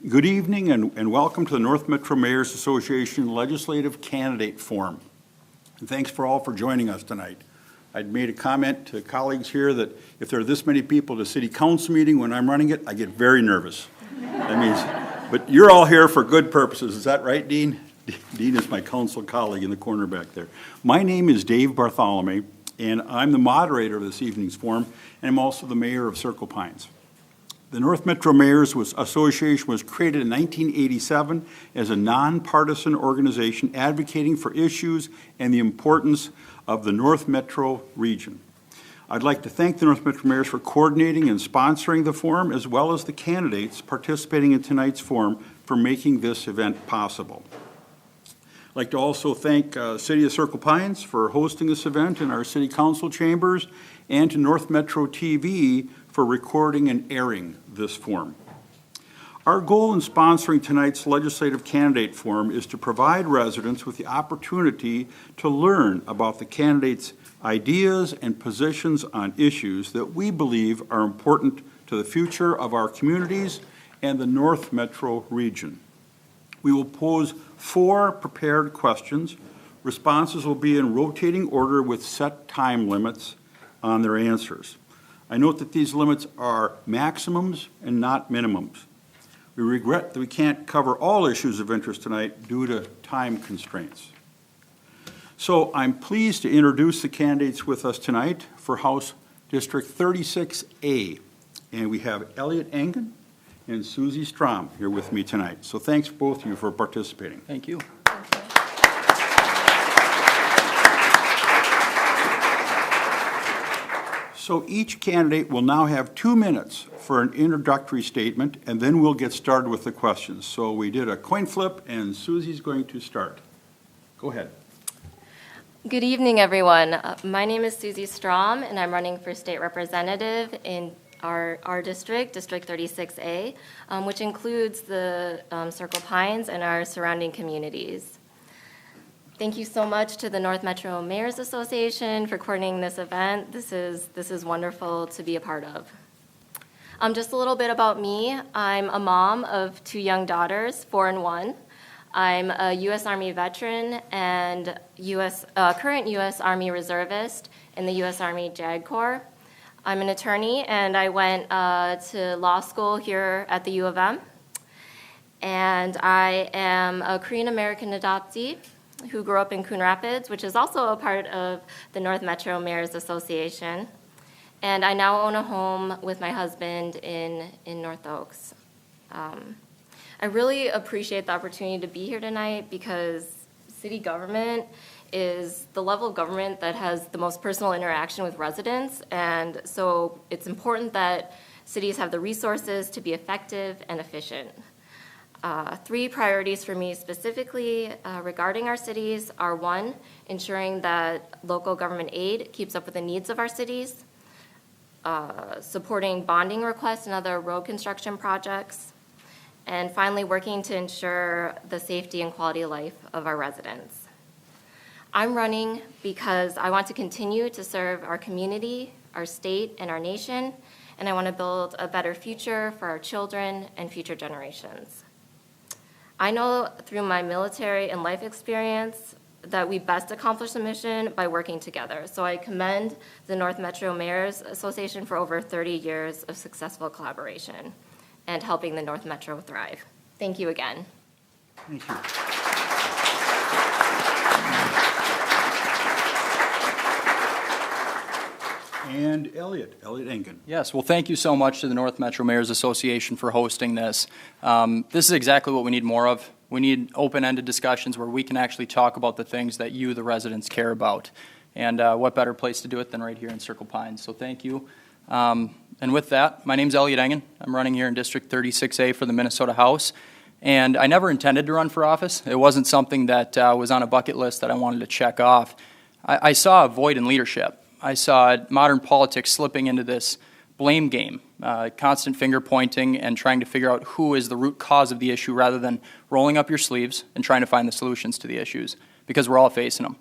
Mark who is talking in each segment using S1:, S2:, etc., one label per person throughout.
S1: Good evening and welcome to the North Metro Mayors Association Legislative Candidate Forum. And thanks for all for joining us tonight. I'd made a comment to colleagues here that if there are this many people at a city council meeting when I'm running it, I get very nervous. That means, but you're all here for good purposes. Is that right, Dean? Dean is my council colleague in the corner back there. My name is Dave Bartholomew, and I'm the moderator of this evening's forum, and I'm also the mayor of Circle Pines. The North Metro Mayors Association was created in 1987 as a nonpartisan organization advocating for issues and the importance of the North Metro region. I'd like to thank the North Metro Mayors for coordinating and sponsoring the forum, as well as the candidates participating in tonight's forum for making this event possible. I'd like to also thank City of Circle Pines for hosting this event in our City Council chambers, and to North Metro TV for recording and airing this forum. Our goal in sponsoring tonight's legislative candidate forum is to provide residents with the opportunity to learn about the candidates' ideas and positions on issues that we believe are important to the future of our communities and the North Metro region. We will pose 4 prepared questions. Responses will be in rotating order with set time limits on their answers. I note that these limits are maximums and not minimums. We regret that we can't cover all issues of interest tonight due to time constraints. So I'm pleased to introduce the candidates with us tonight for House District 36A. And we have Elliot Engen and Susie Strom here with me tonight. So thanks both of you for participating.
S2: Thank you.
S1: So each candidate will now have 2 minutes for an introductory statement, and then we'll get started with the questions. So we did a coin flip, and Susie's going to start. Go ahead.
S3: Good evening, everyone. My name is Susie Strom, and I'm running for state representative in our district, District 36A, which includes the Circle Pines and our surrounding communities. Thank you so much to the North Metro Mayors Association for coordinating this event. This is wonderful to be a part of. Just a little bit about me. I'm a mom of 2 young daughters, 4 and 1. I'm a U.S. Army veteran and current U.S. Army reservist in the U.S. Army JAG Corps. I'm an attorney, and I went to law school here at the U of M. And I am a Korean-American adoptee who grew up in Coon Rapids, which is also a part of the North Metro Mayors Association. And I now own a home with my husband in North Oaks. I really appreciate the opportunity to be here tonight because city government is the level of government that has the most personal interaction with residents, and so it's important that cities have the resources to be effective and efficient. 3 priorities for me specifically regarding our cities are: 1, ensuring that local government aid keeps up with the needs of our cities, supporting bonding requests and other road construction projects, and finally working to ensure the safety and quality of life of our residents. I'm running because I want to continue to serve our community, our state, and our nation, and I want to build a better future for our children and future generations. I know through my military and life experience that we best accomplish the mission by working together. So I commend the North Metro Mayors Association for over 30 years of successful collaboration and helping the North Metro thrive. Thank you again.
S1: Thank you. And Elliot Engen.
S2: Yes, well, thank you so much to the North Metro Mayors Association for hosting this. This is exactly what we need more of. We need open-ended discussions where we can actually talk about the things that you, the residents, care about. And what better place to do it than right here in Circle Pines. So thank you. And with that, my name's Elliot Engen. I'm running here in District 36A for the Minnesota House. And I never intended to run for office. It wasn't something that was on a bucket list that I wanted to check off. I saw a void in leadership. I saw modern politics slipping into this blame game, constant finger pointing and trying to figure out who is the root cause of the issue rather than rolling up your sleeves and trying to find the solutions to the issues, because we're all facing them.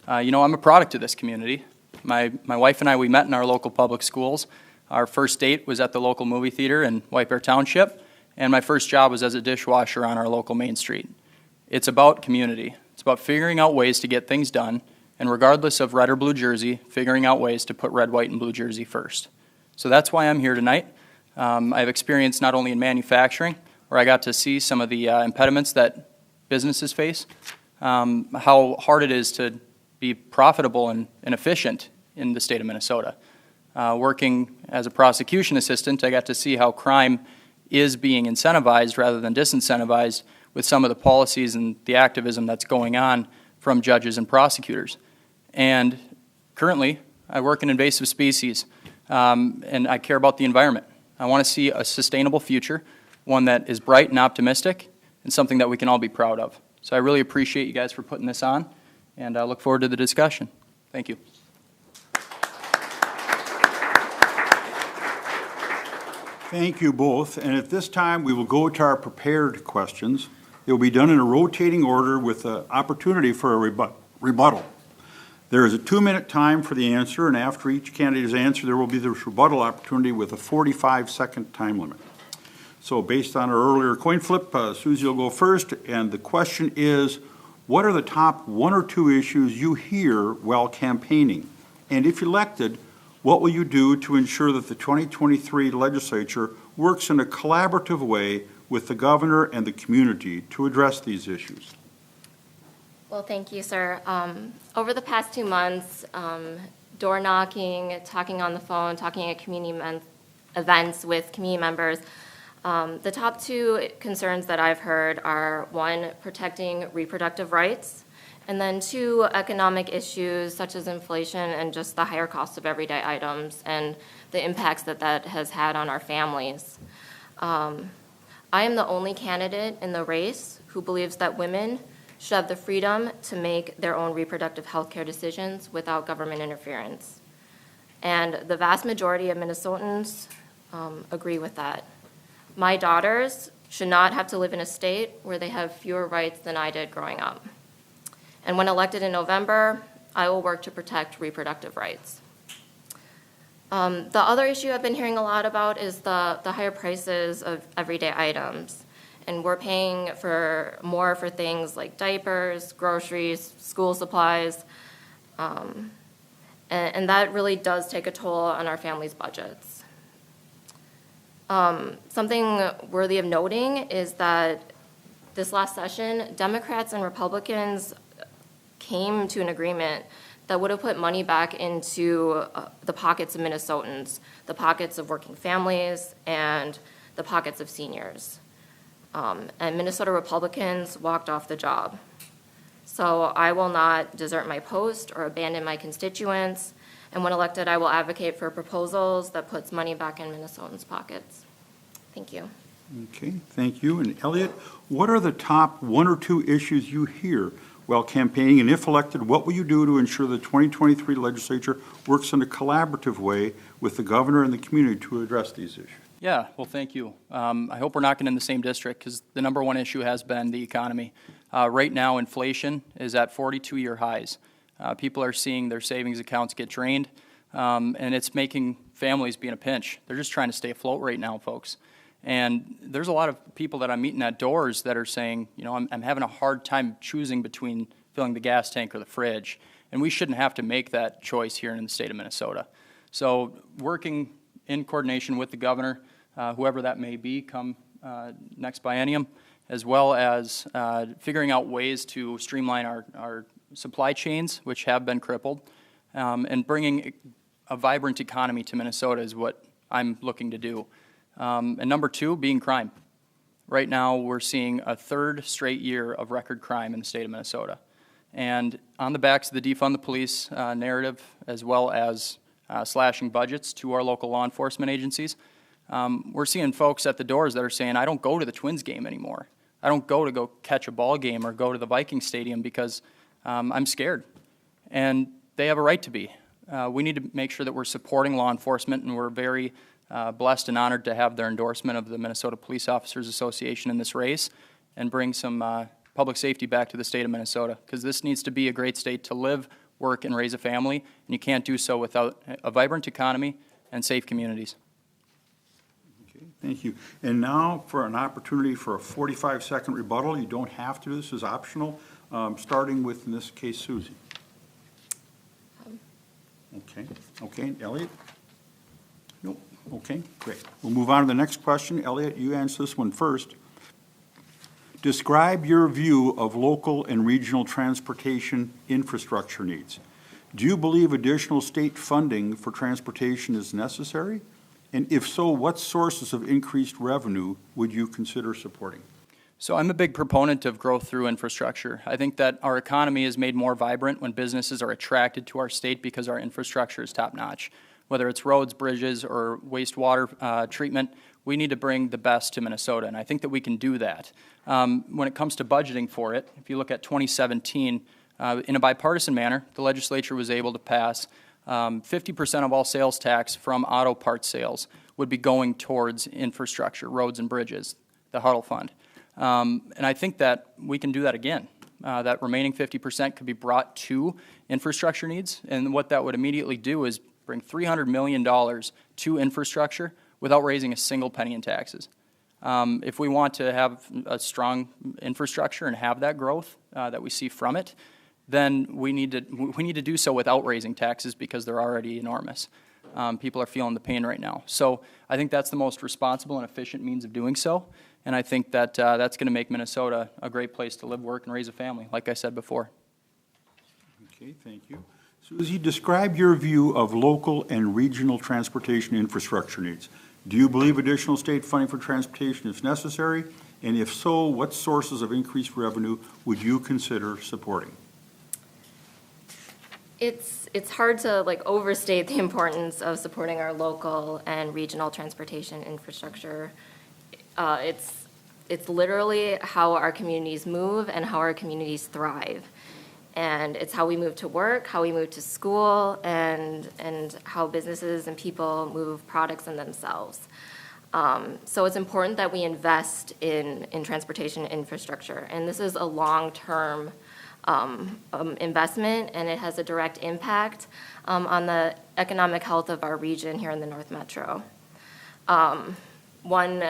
S2: I'm a product of this community. My wife and I, we met in our local public schools. Our first date was at the local movie theater in White Bear Township, and my first job was as a dishwasher on our local Main Street. It's about community. It's about figuring out ways to get things done, and regardless of red or blue jersey, figuring out ways to put red, white, and blue jersey first. So that's why I'm here tonight. I have experience not only in manufacturing, where I got to see some of the impediments that businesses face, how hard it is to be profitable and efficient in the state of Minnesota. Working as a prosecution assistant, I got to see how crime is being incentivized rather than disincentivized with some of the policies and the activism that's going on from judges and prosecutors. And currently, I work in invasive species, and I care about the environment. I want to see a sustainable future, one that is bright and optimistic, and something that we can all be proud of. So I really appreciate you guys for putting this on, and I look forward to the discussion. Thank you.
S1: Thank you both. And at this time, we will go to our prepared questions. They will be done in a rotating order with an opportunity for a rebuttal. There is a 2-minute time for the answer, and after each candidate's answer, there will be the rebuttal opportunity with a 45-second time limit. So based on our earlier coin flip, Susie will go first, and the question is, what are the top 1 or 2 issues you hear while campaigning? And if elected, what will you do to ensure that the 2023 legislature works in a collaborative way with the governor and the community to address these issues?
S3: Well, thank you, sir. Over the past 2 months, door knocking, talking on the phone, talking at community events with community members, the top 2 concerns that I've heard are, 1, protecting reproductive rights, and then 2, economic issues such as inflation and just the higher cost of everyday items and the impacts that that has had on our families. I am the only candidate in the race who believes that women should have the freedom to make their own reproductive health care decisions without government interference. And the vast majority of Minnesotans agree with that. My daughters should not have to live in a state where they have fewer rights than I did growing up. And when elected in November, I will work to protect reproductive rights. The other issue I've been hearing a lot about is the higher prices of everyday items. And we're paying for more for things like diapers, groceries, school supplies, and that really does take a toll on our families' budgets. Something worthy of noting is that this last session, Democrats and Republicans came to an agreement that would have put money back into the pockets of Minnesotans, the pockets of working families, and the pockets of seniors. And Minnesota Republicans walked off the job. So I will not desert my post or abandon my constituents, and when elected, I will advocate for proposals that puts money back in Minnesotans' pockets. Thank you.
S1: Okay, thank you. And Elliot, what are the top 1 or 2 issues you hear while campaigning? And if elected, what will you do to ensure the 2023 legislature works in a collaborative way with the governor and the community to address these issues?
S2: Yeah, well, thank you. I hope we're not in the same district because the number 1 issue has been the economy. Right now, inflation is at 42-year highs. People are seeing their savings accounts get drained, and it's making families be in a pinch. They're just trying to stay afloat right now, folks. And there's a lot of people that I'm meeting at doors that are saying, you know, I'm having a hard time choosing between filling the gas tank or the fridge. And we shouldn't have to make that choice here in the state of Minnesota. So working in coordination with the governor, whoever that may be come next biennium, as well as figuring out ways to streamline our supply chains, which have been crippled, and bringing a vibrant economy to Minnesota is what I'm looking to do. And number 2, being crime. Right now, we're seeing a 3rd straight year of record crime in the state of Minnesota. And on the backs of the defund the police narrative, as well as slashing budgets to our local law enforcement agencies, we're seeing folks at the doors that are saying, I don't go to the Twins game anymore. I don't go catch a ball game or go to the Viking Stadium because I'm scared. And they have a right to be. We need to make sure that we're supporting law enforcement, and we're very blessed and honored to have their endorsement of the Minnesota Police Officers Association in this race and bring some public safety back to the state of Minnesota, because this needs to be a great state to live, work, and raise a family, and you can't do so without a vibrant economy and safe communities.
S1: Okay. Okay, thank you. And now for an opportunity for a 45-second rebuttal. You don't have to, this is optional, starting with, in this case, Susie. Okay, Elliot? Nope, okay, great. We'll move on to the next question. Elliot, you answer this one first. Describe your view of local and regional transportation infrastructure needs. Do you believe additional state funding for transportation is necessary? And if so, what sources of increased revenue would you consider supporting?
S2: So I'm a big proponent of growth through infrastructure. I think that our economy is made more vibrant when businesses are attracted to our state because our infrastructure is top-notch. Whether it's roads, bridges, or wastewater treatment, we need to bring the best to Minnesota, and I think that we can do that. When it comes to budgeting for it, if you look at 2017, in a bipartisan manner, the legislature was able to pass 50% of all sales tax from auto parts sales would be going towards infrastructure, roads and bridges, the Huddle Fund. And I think that we can do that again. That remaining 50% could be brought to infrastructure needs, and what that would immediately do is bring $300 million to infrastructure without raising a single penny in taxes. If we want to have a strong infrastructure and have that growth that we see from it, then we need to do so without raising taxes because they're already enormous. People are feeling the pain right now. So I think that's the most responsible and efficient means of doing so, and I think that that's going to make Minnesota a great place to live, work, and raise a family, like I said before.
S1: Okay, thank you. Susie, describe your view of local and regional transportation infrastructure needs. Do you believe additional state funding for transportation is necessary? And if so, what sources of increased revenue would you consider supporting?
S3: It's hard to overstate the importance of supporting our local and regional transportation infrastructure. It's literally how our communities move and how our communities thrive. And it's how we move to work, how we move to school, and how businesses and people move products and themselves. So it's important that we invest in transportation infrastructure. And this is a long-term investment, and it has a direct impact on the economic health of our region here in the North Metro. One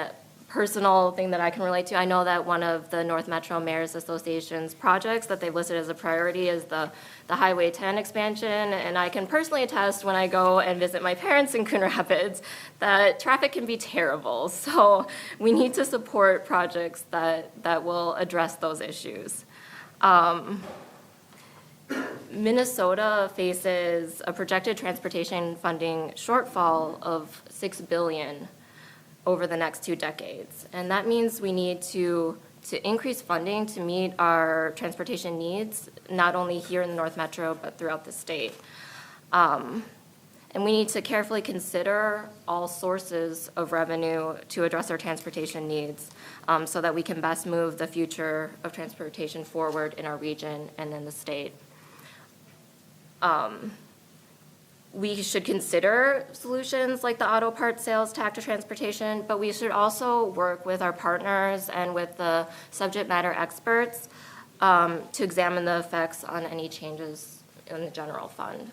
S3: personal thing that I can relate to, I know that one of the North Metro Mayors Association's projects that they've listed as a priority is the Highway 10 expansion, and I can personally attest when I go and visit my parents in Coon Rapids that traffic can be terrible. So we need to support projects that will address those issues. Minnesota faces a projected transportation funding shortfall of $6 billion over the next 2 decades. And that means we need to increase funding to meet our transportation needs, not only here in the North Metro, but throughout the state. And we need to carefully consider all sources of revenue to address our transportation needs so that we can best move the future of transportation forward in our region and in the state. We should consider solutions like the auto parts sales tax to transportation, but we should also work with our partners and with the subject matter experts to examine the effects on any changes in the general fund.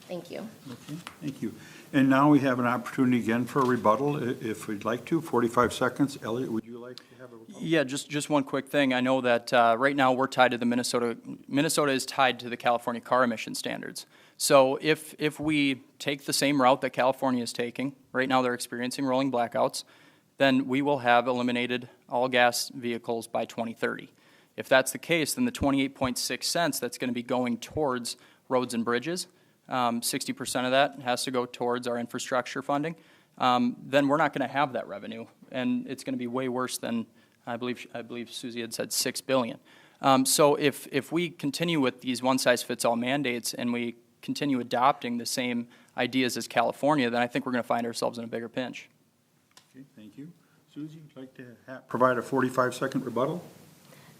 S3: Thank you.
S1: Okay, thank you. And now we have an opportunity again for a rebuttal, if we'd like to. 45 seconds. Elliot, would you like to have a rebuttal?
S2: Yeah, just one quick thing. I know that right now we're tied to the Minnesota is tied to the California car emission standards. So if we take the same route that California is taking, right now they're experiencing rolling blackouts, then we will have eliminated all gas vehicles by 2030. If that's the case, then the 28.6 cents that's going to be going towards roads and bridges, 60% of that has to go towards our infrastructure funding, then we're not going to have that revenue, and it's going to be way worse than, I believe Susie had said, $6 billion. So if we continue with these one-size-fits-all mandates and we continue adopting the same ideas as California, then I think we're going to find ourselves in a bigger pinch.
S1: Okay, thank you. Susie, would you like to provide a 45-second rebuttal?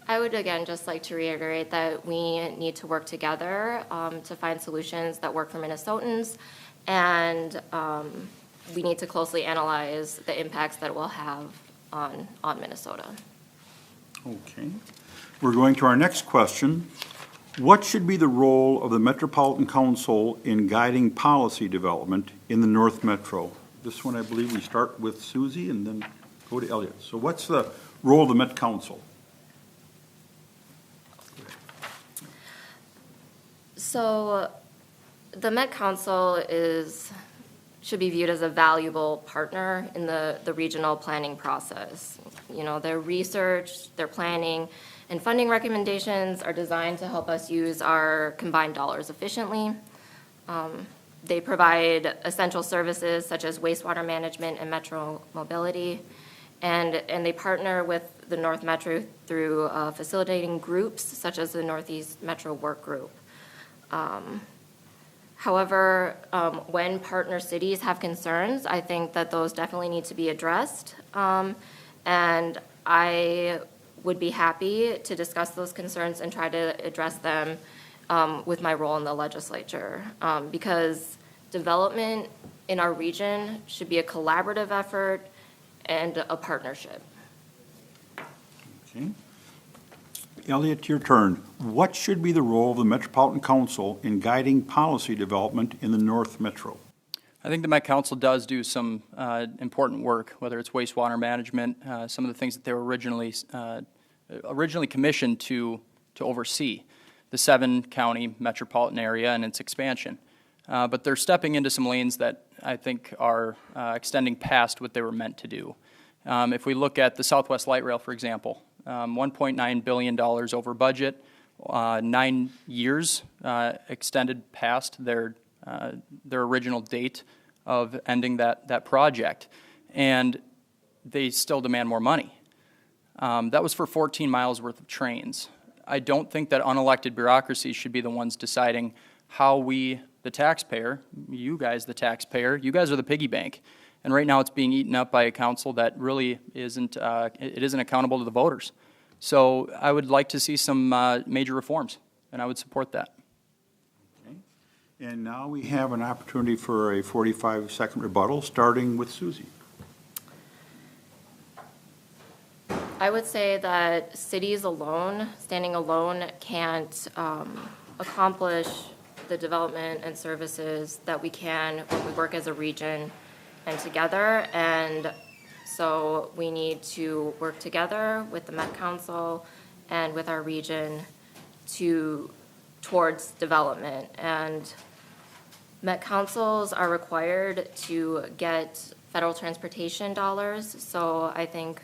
S3: I would again just like to reiterate that we need to work together to find solutions that work for Minnesotans, and we need to closely analyze the impacts that it will have on Minnesota.
S1: Okay. We're going to our next question. What should be the role of the Metropolitan Council in guiding policy development in the North Metro? This one, I believe we start with Susie and then go to Elliot. So what's the role of the Met Council?
S3: So the Met Council should be viewed as a valuable partner in the regional planning process. You know, their research, their planning, and funding recommendations are designed to help us use our combined dollars efficiently. They provide essential services such as wastewater management and metro mobility, and they partner with the North Metro through facilitating groups such as the Northeast Metro Work Group. However, when partner cities have concerns, I think that those definitely need to be addressed. And I would be happy to discuss those concerns and try to address them with my role in the legislature. Because development in our region should be a collaborative effort and a partnership.
S1: Okay. Elliot, your turn. What should be the role of the Metropolitan Council in guiding policy development in the North Metro?
S2: I think the Met Council does do some important work, whether it's wastewater management, some of the things that they were originally commissioned to oversee, the 7-county metropolitan area and its expansion. But they're stepping into some lanes that I think are extending past what they were meant to do. If we look at the Southwest Light Rail, for example, $1.9 billion over budget, 9 years extended past their original date of ending that project, and they still demand more money. That was for 14 miles worth of trains. I don't think that unelected bureaucracies should be the ones deciding how we, the taxpayer, you guys, the taxpayer, you guys are the piggy bank. And right now it's being eaten up by a council that really isn't accountable to the voters. So I would like to see some major reforms, and I would support that.
S1: Okay. And now we have an opportunity for a 45-second rebuttal, starting with Susie.
S3: I would say that cities alone, standing alone, can't accomplish the development and services that we can when we work as a region and together. And so we need to work together with the Met Council and with our region towards development. And Met Councils are required to get federal transportation dollars. So I think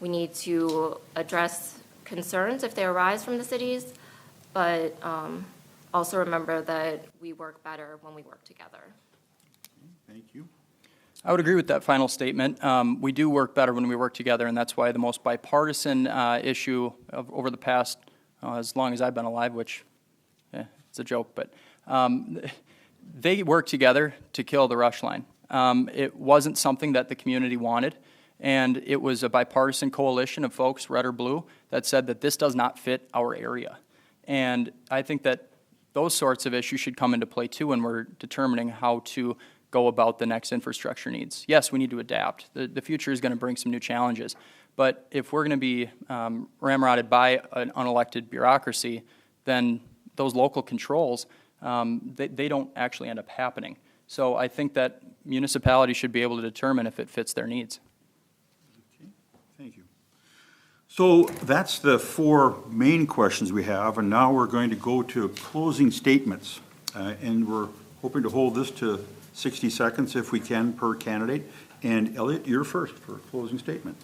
S3: we need to address concerns if they arise from the cities, but also remember that we work better when we work together.
S1: Thank you.
S2: I would agree with that final statement. We do work better when we work together, and that's why the most bipartisan issue over the past, as long as I've been alive, which it's a joke, but they work together to kill the rush line. It wasn't something that the community wanted, and it was a bipartisan coalition of folks, red or blue, that said that this does not fit our area. And I think that those sorts of issues should come into play too when we're determining how to go about the next infrastructure needs. Yes, we need to adapt. The future is going to bring some new challenges. But if we're going to be ramrodded by an unelected bureaucracy, then those local controls, they don't actually end up happening. So I think that municipalities should be able to determine if it fits their needs.
S1: Okay, thank you. So that's the 4 main questions we have, and now we're going to go to closing statements. And we're hoping to hold this to 60 seconds if we can per candidate. And Elliot, you're first for a closing statement.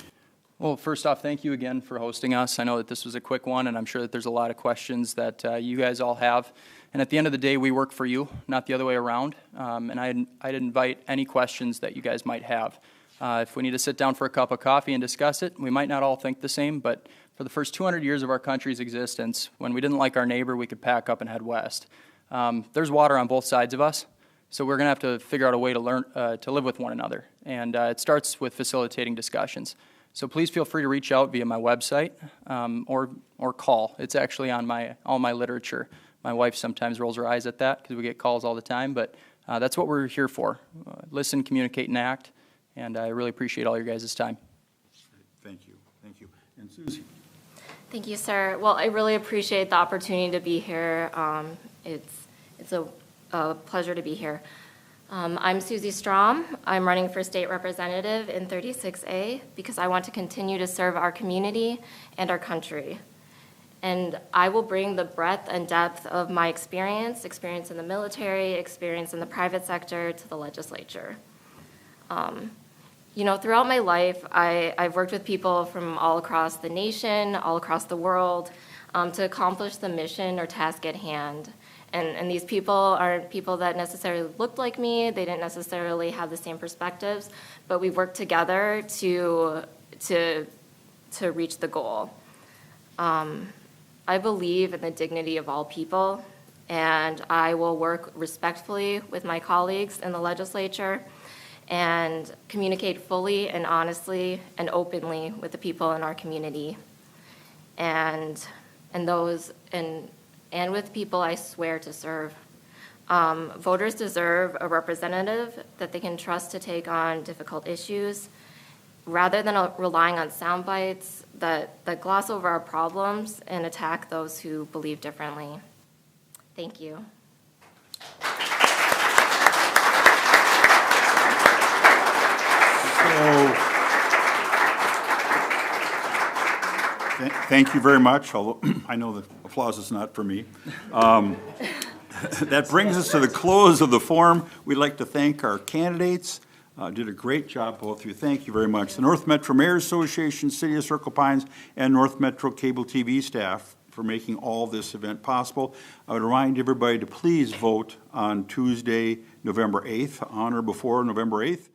S2: Well, first off, thank you again for hosting us. I know that this was a quick one, and I'm sure that there's a lot of questions that you guys all have. And at the end of the day, we work for you, not the other way around. And I'd invite any questions that you guys might have. If we need to sit down for a cup of coffee and discuss it, we might not all think the same, but for the first 200 years of our country's existence, when we didn't like our neighbor, we could pack up and head west. There's water on both sides of us. So we're going to have to figure out a way to learn to live with one another, and it starts with facilitating discussions. So please feel free to reach out via my website or call. It's actually on all my literature. My wife sometimes rolls her eyes at that because we get calls all the time, but that's what we're here for. Listen, communicate, and act, and I really appreciate all your guys' time.
S1: Thank you. Thank you. And Susie.
S3: Thank you, sir. Well, I really appreciate the opportunity to be here. It's a pleasure to be here. I'm Susie Strom. I'm running for state representative in 36A because I want to continue to serve our community and our country. And I will bring the breadth and depth of my experience in the military, experience in the private sector, to the legislature. Throughout my life, I've worked with people from all across the nation, all across the world, to accomplish the mission or task at hand. And these people aren't people that necessarily looked like me. They didn't necessarily have the same perspectives, but we worked together to reach the goal. I believe in the dignity of all people, and I will work respectfully with my colleagues in the legislature and communicate fully and honestly and openly with the people in our community. And with people I swear to serve. Voters deserve a representative that they can trust to take on difficult issues, rather than relying on sound bites that gloss over our problems and attack those who believe differently. Thank you.
S1: Thank you very much, although I know the applause is not for me. That brings us to the close of the forum. We'd like to thank our candidates. Did a great job, both of you. Thank you very much. The North Metro Mayor's Association, City of Circle Pines, and North Metro Cable TV staff for making all this event possible. I would remind everybody to please vote on Tuesday, November 8th, on or before November 8th.